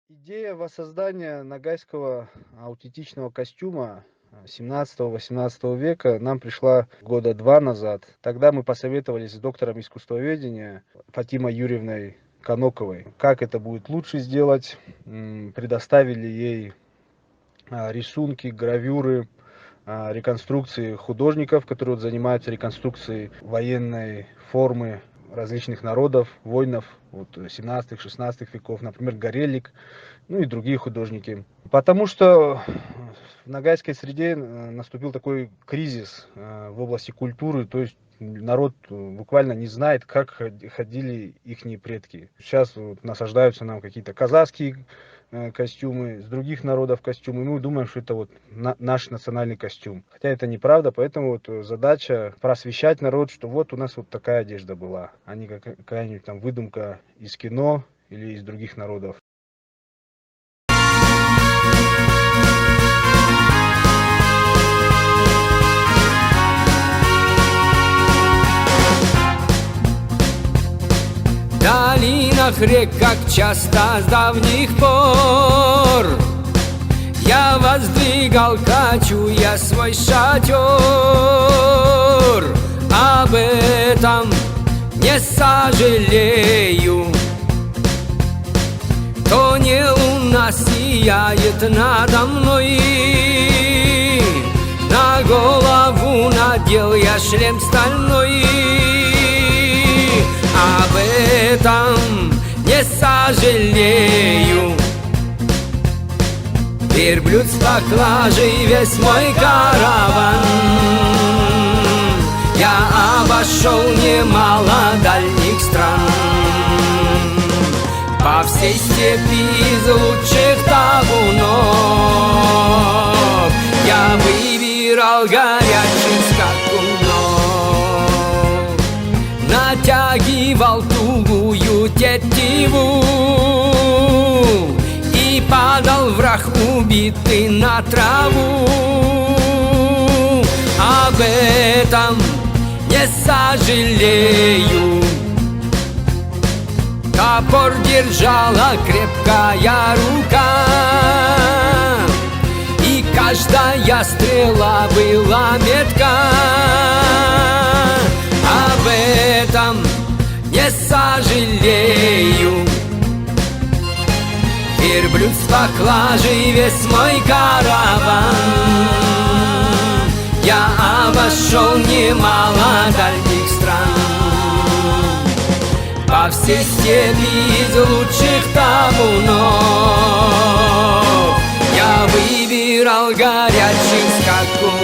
Идея воссоздания ногайского аутентичного костюма 17-18 века нам пришла года 2 назад. Тогда мы посоветовались с доктором искусствоведения Фатимой Юрьевной Коноковой, как это будет лучше сделать. Предоставили ей рисунки, гравюры, реконструкции художников, которые занимаются реконструкцией военной формы различных народов, воинов 17-16 веков, например, Горелик, ну и другие художники. Потому что в ногайской среде наступил такой кризис в области культуры, то есть народ буквально не знает, как ходили ихние предки. Сейчас насаждаются нам какие-то казахские костюмы, с других народов костюмы. Мы думаем, что это наш национальный костюм. Хотя это неправда, поэтому задача просвещать народ, что вот у нас вот такая одежда была, а не какая-нибудь там выдумка из кино или из других народов. В долинах рек, как часто с давних пор, я воздвигал, кочуя свой шатер. Об этом не сожалею. То не луна сияет надо мной, на голову надел я шлем стальной. Об этом не сожалею. Верблюд с поклажей весь мой караван. Я обошел немало дальних стран. По всей степи из лучших табунов я выбирал горячих скакунов, натягивал тугую тетиву, и падал враг убитый на траву. Об этом не сожалею. Топор держала крепкая рука, и каждая стрела была метка. Об этом не сожалею. Верблюд с поклажей весь мой караван. Я обошел немало дальних стран. По всей степи из лучших табунов я выбирал горячих скакунов.